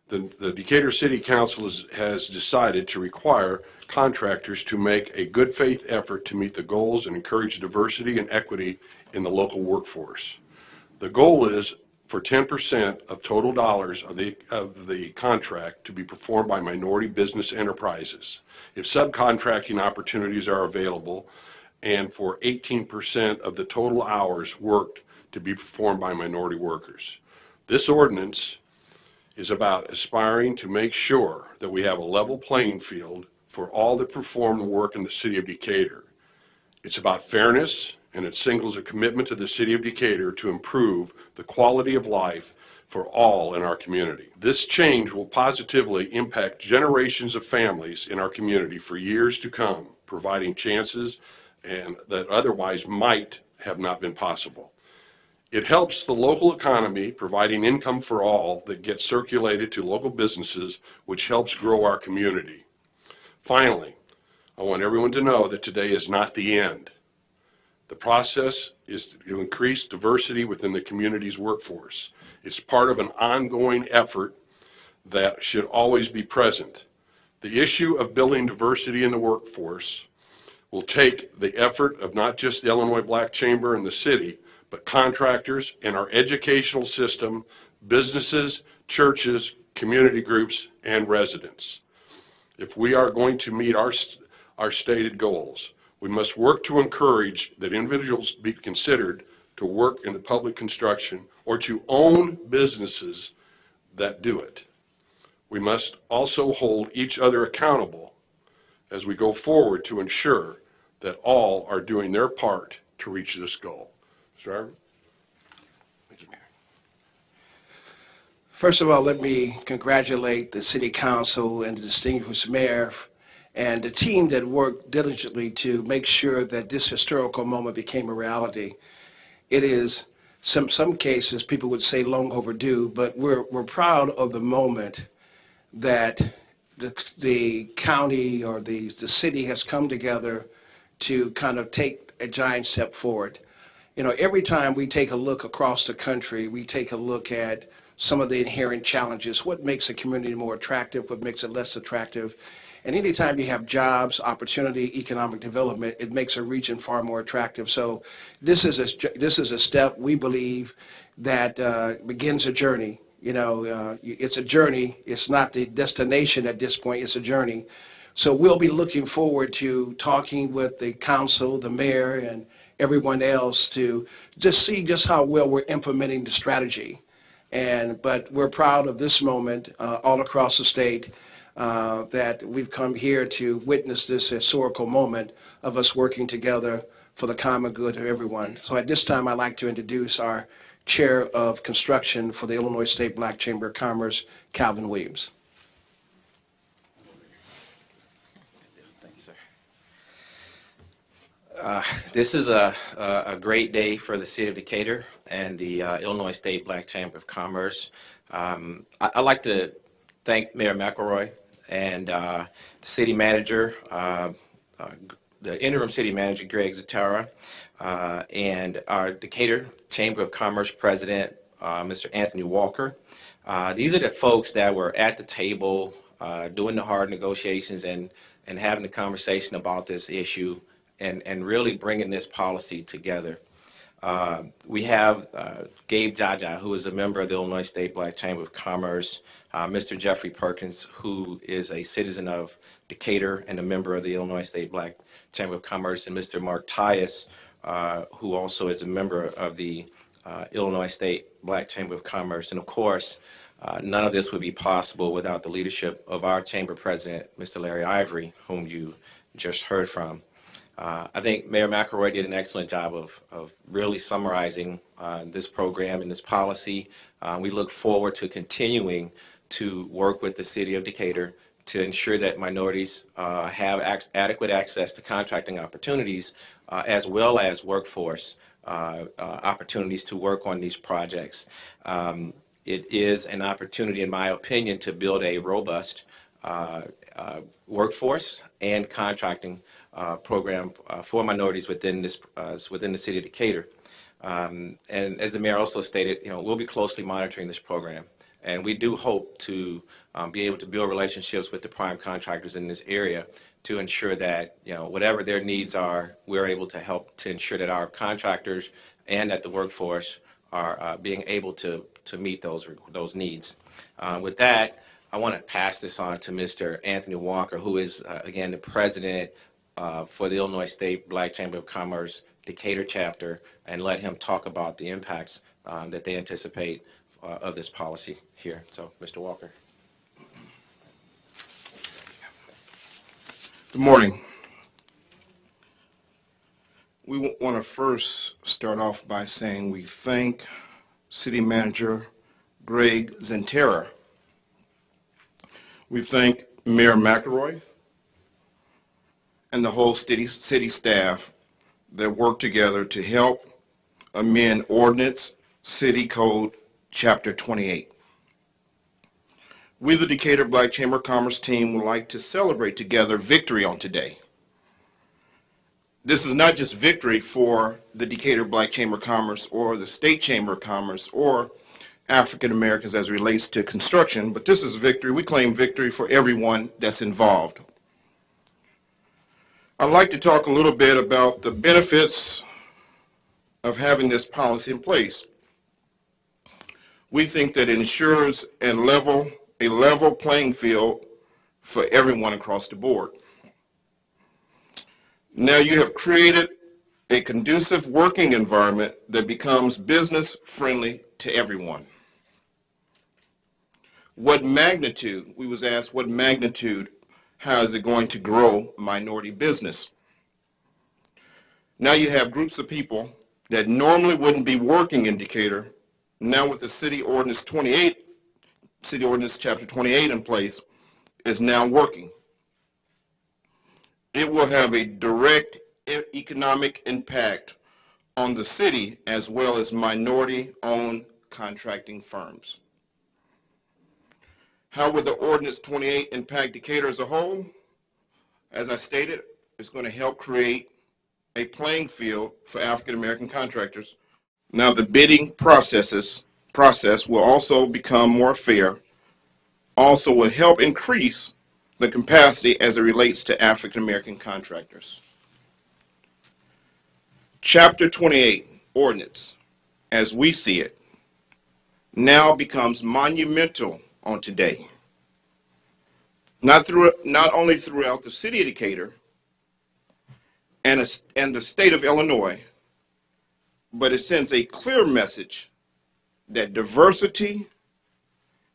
The Decatur City Council has decided to require contractors to make a good faith effort to meet the goals and encourage diversity and equity in the local workforce. The goal is for 10% of total dollars of the contract to be performed by minority business enterprises, if subcontracting opportunities are available, and for 18% of the total hours worked to be performed by minority workers. This ordinance is about aspiring to make sure that we have a level playing field for all that perform the work in the city of Decatur. It's about fairness, and it signals a commitment to the city of Decatur to improve the quality of life for all in our community. This change will positively impact generations of families in our community for years to come, providing chances and that otherwise might have not been possible. It helps the local economy, providing income for all that gets circulated to local businesses, which helps grow our community. Finally, I want everyone to know that today is not the end. The process is to increase diversity within the community's workforce. It's part of an ongoing effort that should always be present. The issue of building diversity in the workforce will take the effort of not just the Illinois Black Chamber and the city, but contractors in our educational system, businesses, churches, community groups, and residents. If we are going to meet our stated goals, we must work to encourage that individuals be considered to work in the public construction or to own businesses that do it. We must also hold each other accountable as we go forward to ensure that all are doing their part to reach this goal. Mr. Iver? Thank you, Mayor. First of all, let me congratulate the City Council and the distinguished Mayor and the team that worked diligently to make sure that this historical moment became a reality. It is, some cases people would say long overdue, but we're proud of the moment that the county or the city has come together to kind of take a giant step forward. You know, every time we take a look across the country, we take a look at some of the inherent challenges, what makes a community more attractive, what makes it less attractive. And anytime you have jobs, opportunity, economic development, it makes a region far more attractive. So this is a step we believe that begins a journey. You know, it's a journey. It's not the destination at this point. It's a journey. So we'll be looking forward to talking with the council, the mayor, and everyone else to just see just how well we're implementing the strategy. But we're proud of this moment all across the state that we've come here to witness this historical moment of us working together for the common good of everyone. So at this time, I'd like to introduce our Chair of Construction for the Illinois State Black Chamber of Commerce, Calvin Williams. Thank you, sir. This is a great day for the city of Decatur and the Illinois State Black Chamber of Commerce. I'd like to thank Mayor McElroy and the city manager, the interim city manager, Greg Zatara, and our Decatur Chamber of Commerce president, Mr. Anthony Walker. These are the folks that were at the table doing the hard negotiations and having the conversation about this issue and really bringing this policy together. We have Gabe Jaja, who is a member of the Illinois State Black Chamber of Commerce, Mr. Jeffrey Perkins, who is a citizen of Decatur and a member of the Illinois State Black Chamber of Commerce, and Mr. Mark Tyus, who also is a member of the Illinois State Black Chamber of Commerce. And of course, none of this would be possible without the leadership of our chamber president, Mr. Larry Ivory, whom you just heard from. I think Mayor McElroy did an excellent job of really summarizing this program and this policy. We look forward to continuing to work with the city of Decatur to ensure that minorities have adequate access to contracting opportunities as well as workforce opportunities to work on these projects. It is an opportunity, in my opinion, to build a robust workforce and contracting program for minorities within the city of Decatur. And as the mayor also stated, we'll be closely monitoring this program. And we do hope to be able to build relationships with the prime contractors in this area to ensure that, whatever their needs are, we're able to help to ensure that our contractors and that the workforce are being able to meet those needs. With that, I want to pass this on to Mr. Anthony Walker, who is, again, the president for the Illinois State Black Chamber of Commerce Decatur chapter, and let him talk about the impacts that they anticipate of this policy here. So, Mr. Walker. Good morning. We want to first start off by saying we thank City Manager Greg Zentera. We thank Mayor McElroy and the whole city staff that worked together to help amend Ordinance City Code Chapter 28. We, the Decatur Black Chamber of Commerce team, would like to celebrate together victory on today. This is not just victory for the Decatur Black Chamber of Commerce or the State Chamber of Commerce or African Americans as it relates to construction, but this is victory. We claim victory for everyone that's involved. I'd like to talk a little bit about the benefits of having this policy in place. We think that it ensures a level playing field for everyone across the board. Now you have created a conducive working environment that becomes business friendly to everyone. What magnitude, we was asked what magnitude, how is it going to grow minority business? Now you have groups of people that normally wouldn't be working in Decatur, now with the City Ordinance Chapter 28 in place, is now working. It will have a direct economic impact on the city as well as minority-owned contracting firms. How would the Ordinance 28 impact Decatur as a whole? As I stated, it's going to help create a playing field for African American contractors. Now the bidding process will also become more fair, also will help increase the capacity as it relates to African American contractors. Chapter 28 Ordinance, as we see it, now becomes monumental on today. Not only throughout the city of Decatur and the state of Illinois, but it sends a clear message that diversity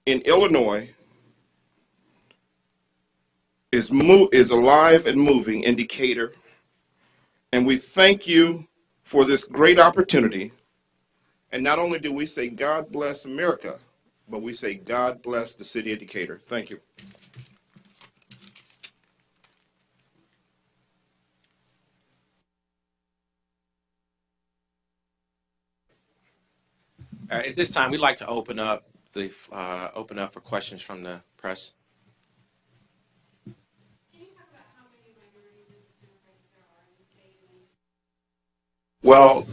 in Illinois is alive and moving in Decatur. And we thank you for this great opportunity. And not only do we say God bless America, but we say God bless the city of Decatur. Thank you. All right, at this time, we'd like to open up for questions from the press. Can you talk about how many minority business there are in the state? Well,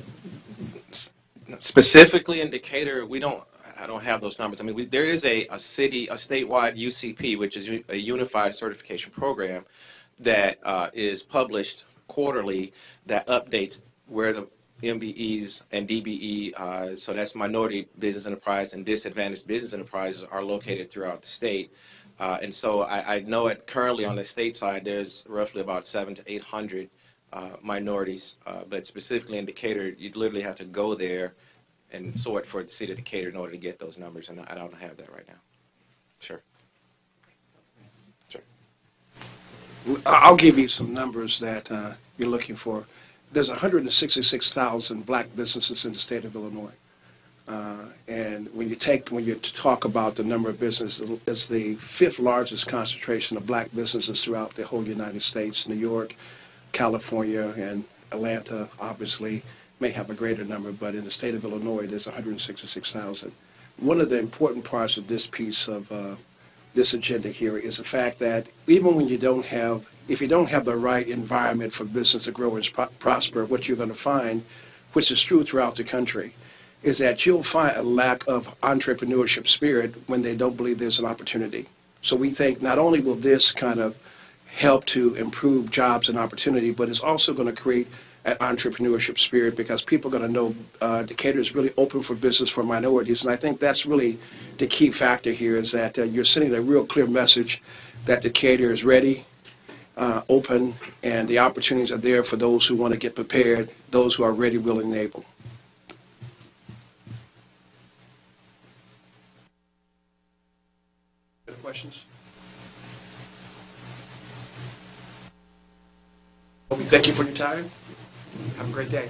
specifically in Decatur, I don't have those numbers. I mean, there is a statewide UCP, which is a Unified Certification Program that is published quarterly that updates where the MBEs and DBE, so that's minority business enterprise and disadvantaged business enterprises, are located throughout the state. And so I know it currently on the state side, there's roughly about 700 to 800 minorities, but specifically in Decatur, you'd literally have to go there and sort for the city of Decatur in order to get those numbers, and I don't have that right now. Sure. Sure. I'll give you some numbers that you're looking for. There's 166,000 black businesses in the state of Illinois. And when you talk about the number of businesses, it's the 5th largest concentration of black businesses throughout the whole United States. New York, California, and Atlanta obviously may have a greater number, but in the state of Illinois, there's 166,000. One of the important parts of this piece of this agenda here is the fact that even when if you don't have the right environment for business to grow and prosper, what you're going to find, which is true throughout the country, is that you'll find a lack of entrepreneurship spirit when they don't believe there's an opportunity. So we think not only will this kind of help to improve jobs and opportunity, but it's also going to create an entrepreneurship spirit because people are going to know Decatur is really open for business for minorities. And I think that's really the key factor here is that you're sending a real clear message that Decatur is ready, open, and the opportunities are there for those who want to get prepared, those who are ready, willing, and able. Any questions? Well, we thank you for your time. Have a great day.